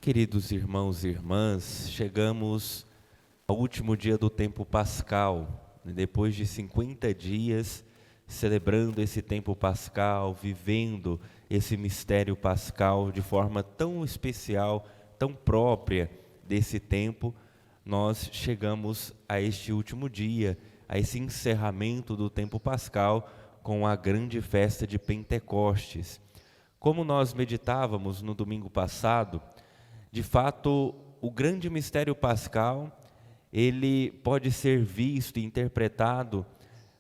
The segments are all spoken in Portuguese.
Queridos irmãos e irmãs, chegamos ao último dia do tempo pascal, depois de 50 dias celebrando esse tempo pascal, vivendo esse mistério pascal de forma tão especial, tão própria desse tempo, nós chegamos a este último dia, a esse encerramento do tempo pascal com a grande festa de Pentecostes. Como nós meditávamos no domingo passado, de fato, o grande mistério pascal, ele pode ser visto e interpretado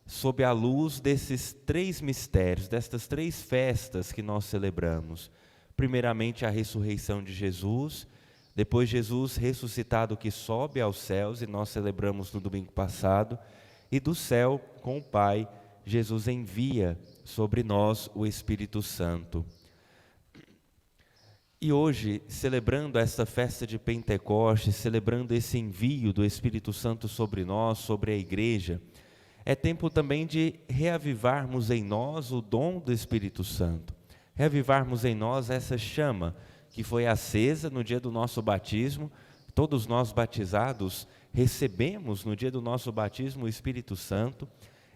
sob a luz desses três mistérios, destas três festas que nós celebramos. Primeiramente, a ressurreição de Jesus, depois Jesus ressuscitado que sobe aos céus, e nós celebramos no domingo passado, e do céu, com o Pai, Jesus envia sobre nós o Espírito Santo. E hoje, celebrando esta festa de Pentecostes, celebrando esse envio do Espírito Santo sobre nós, sobre a igreja, é tempo também de reavivarmos em nós o dom do Espírito Santo, reavivarmos em nós essa chama que foi acesa no dia do nosso batismo. Todos nós batizados recebemos no dia do nosso batismo o Espírito Santo,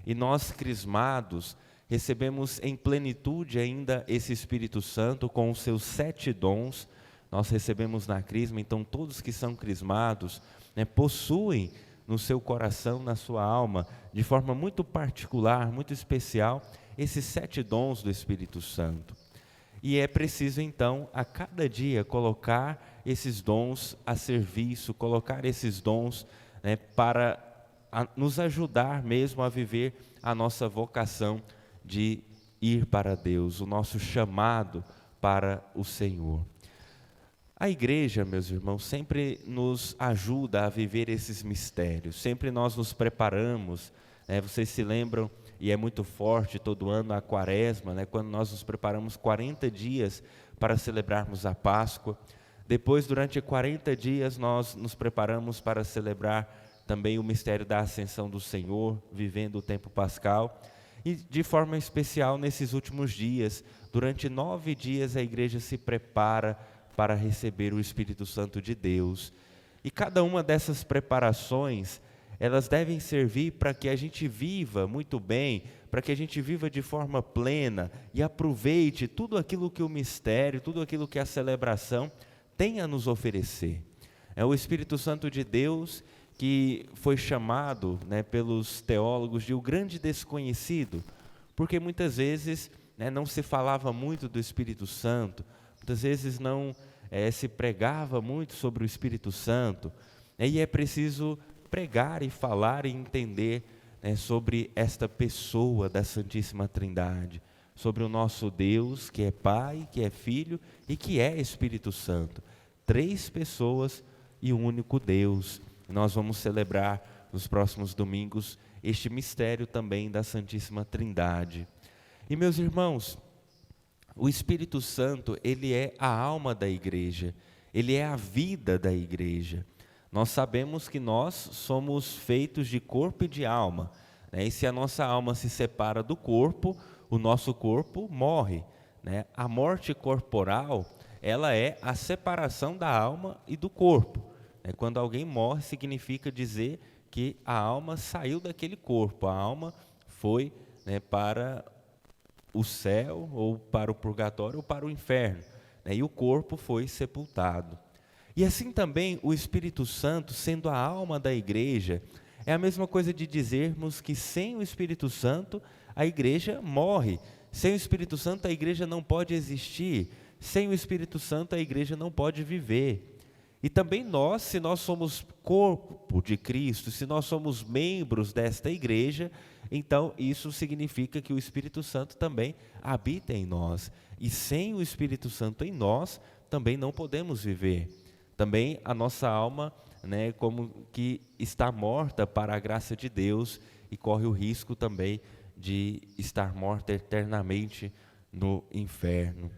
e nós crismados recebemos em plenitude ainda esse Espírito Santo com os seus 7 dons. Nós recebemos na crisma, então todos que são crismados, possuem no seu coração, na sua alma, de forma muito particular, muito especial, esses 7 dons do Espírito Santo. E é preciso então, a cada dia, colocar esses dons a serviço, colocar esses dons para nos ajudar mesmo a viver a nossa vocação de ir para Deus, o nosso chamado para o Senhor. A igreja, meus irmãos, sempre nos ajuda a viver esses mistérios, sempre nós nos preparamos, vocês se lembram, e é muito forte todo ano a quaresma, quando nós nos preparamos 40 dias para celebrarmos a Páscoa. Depois, durante 40 dias, nós nos preparamos para celebrar também o mistério da ascensão do Senhor, vivendo o tempo pascal. E de forma especial nesses últimos dias, durante 9 dias a igreja se prepara para receber o Espírito Santo de Deus. E cada uma dessas preparações, elas devem servir para que a gente viva muito bem, para que a gente viva de forma plena e aproveite tudo aquilo que o mistério, tudo aquilo que a celebração tem a nos oferecer. É o Espírito Santo de Deus que foi chamado pelos teólogos de o grande desconhecido, porque muitas vezes não se falava muito do Espírito Santo, muitas vezes não se pregava muito sobre o Espírito Santo, e é preciso pregar e falar e entender sobre esta pessoa da Santíssima Trindade, sobre o nosso Deus, que é Pai, que é Filho e que é Espírito Santo. 3 pessoas e um único Deus. Nós vamos celebrar nos próximos domingos este mistério também da Santíssima Trindade. E meus irmãos, o Espírito Santo, ele é a alma da igreja, ele é a vida da igreja. Nós sabemos que nós somos feitos de corpo e de alma, e se a nossa alma se separa do corpo, o nosso corpo morre. A morte corporal, ela é a separação da alma e do corpo. Quando alguém morre, significa dizer que a alma saiu daquele corpo, a alma foi para o céu, ou para o purgatório, ou para o inferno, e o corpo foi sepultado. E assim também o Espírito Santo, sendo a alma da igreja, é a mesma coisa de dizermos que sem o Espírito Santo a igreja morre, sem o Espírito Santo a igreja não pode existir, sem o Espírito Santo a igreja não pode viver. E também nós, se nós somos corpo de Cristo, se nós somos membros desta igreja, então isso significa que o Espírito Santo também habita em nós. E sem o Espírito Santo em nós, também não podemos viver. Também a nossa alma, como que está morta para a graça de Deus e corre o risco também de estar morta eternamente no inferno.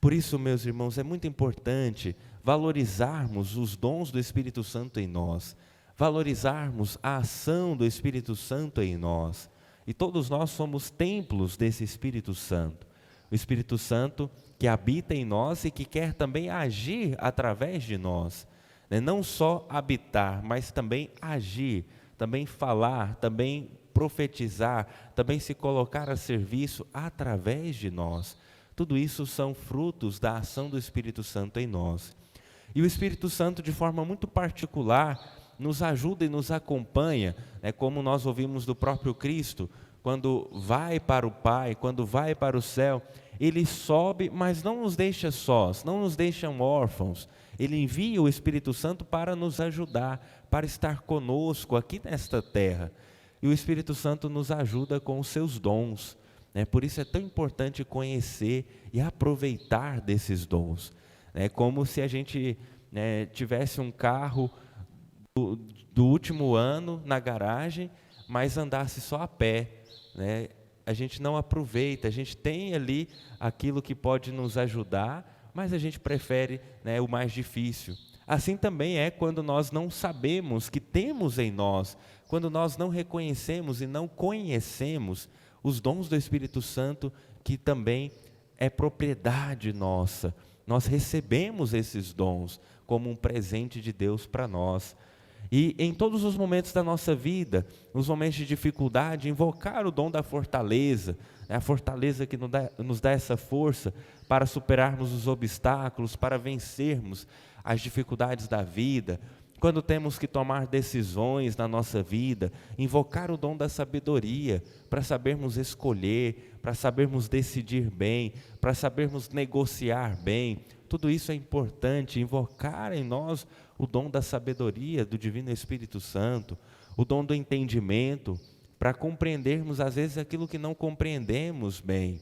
Por isso, meus irmãos, é muito importante valorizarmos os dons do Espírito Santo em nós, valorizarmos a ação do Espírito Santo em nós. E todos nós somos templos desse Espírito Santo. O Espírito Santo que habita em nós e que quer também agir através de nós, né? Não só habitar, mas também agir, também falar, também profetizar, também se colocar a serviço através de nós. Tudo isso são frutos da ação do Espírito Santo em nós. E o Espírito Santo, de forma muito particular, nos ajuda e nos acompanha, né? Como nós ouvimos do próprio Cristo, quando vai para o Pai, quando vai para o céu, Ele sobe, mas não nos deixa sós, não nos deixa órfãos. Ele envia o Espírito Santo para nos ajudar, para estar conosco aqui nesta terra. E o Espírito Santo nos ajuda com os seus dons, né? Por isso é tão importante conhecer e aproveitar desses dons. É como se a gente, né, tivesse um carro do último ano na garagem, mas andasse só a pé, né? A gente não aproveita, a gente tem ali aquilo que pode nos ajudar, mas a gente prefere, né, o mais difícil. Assim também é quando nós não sabemos que temos em nós, quando nós não reconhecemos e não conhecemos os dons do Espírito Santo, que também é propriedade nossa. Nós recebemos esses dons como um presente de Deus para nós. E em todos os momentos da nossa vida, nos momentos de dificuldade, invocar o dom da fortaleza, a fortaleza que nos dá essa força para superarmos os obstáculos, para vencermos as dificuldades da vida. Quando temos que tomar decisões na nossa vida, invocar o dom da sabedoria, para sabermos escolher, para sabermos decidir bem, para sabermos negociar bem. Tudo isso é importante, invocar em nós o dom da sabedoria do Divino Espírito Santo, o dom do entendimento, para compreendermos às vezes aquilo que não compreendemos bem.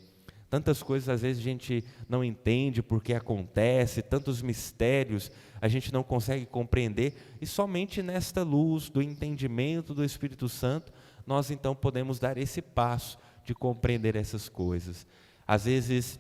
Tantas coisas às vezes a gente não entende porque acontece, tantos mistérios a gente não consegue compreender, e somente nesta luz do entendimento do Espírito Santo, nós então podemos dar esse passo de compreender essas coisas. Às vezes,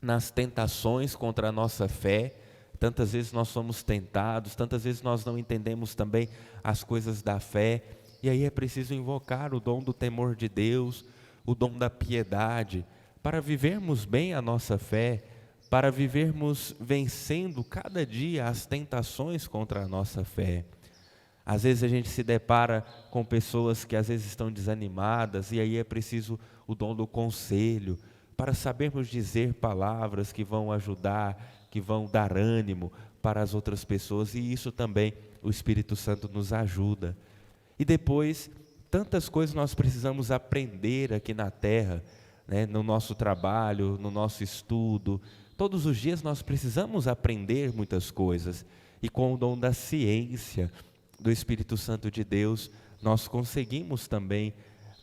nas tentações contra a nossa fé, tantas vezes nós somos tentados, tantas vezes nós não entendemos também as coisas da fé, e aí é preciso invocar o dom do temor de Deus, o dom da piedade, para vivermos bem a nossa fé, para vivermos vencendo cada dia as tentações contra a nossa fé. Às vezes a gente se depara com pessoas que às vezes estão desanimadas, e aí é preciso o dom do conselho, para sabermos dizer palavras que vão ajudar, que vão dar ânimo para as outras pessoas, e isso também o Espírito Santo nos ajuda. E depois, tantas coisas nós precisamos aprender aqui na terra, né, no nosso trabalho, no nosso estudo. Todos os dias nós precisamos aprender muitas coisas, e com o dom da ciência, do Espírito Santo de Deus, nós conseguimos também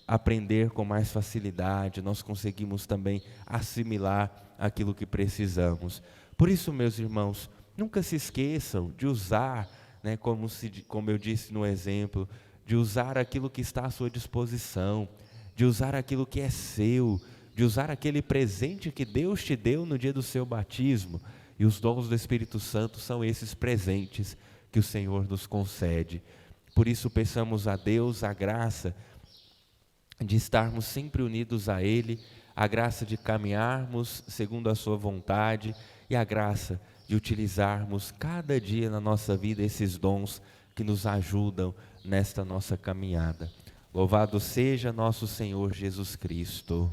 aprender com mais facilidade, nós conseguimos também assimilar aquilo que precisamos. Por isso, meus irmãos, nunca se esqueçam de usar, né, como eu disse no exemplo, de usar aquilo que está à sua disposição, de usar aquilo que é seu, de usar aquele presente que Deus te deu no dia do seu batismo. E os dons do Espírito Santo são esses presentes que o Senhor nos concede. Por isso peçamos a Deus a graça de estarmos sempre unidos a Ele, a graça de caminharmos segundo a sua vontade e a graça de utilizarmos cada dia na nossa vida esses dons que nos ajudam nesta nossa caminhada. Louvado seja nosso Senhor Jesus Cristo.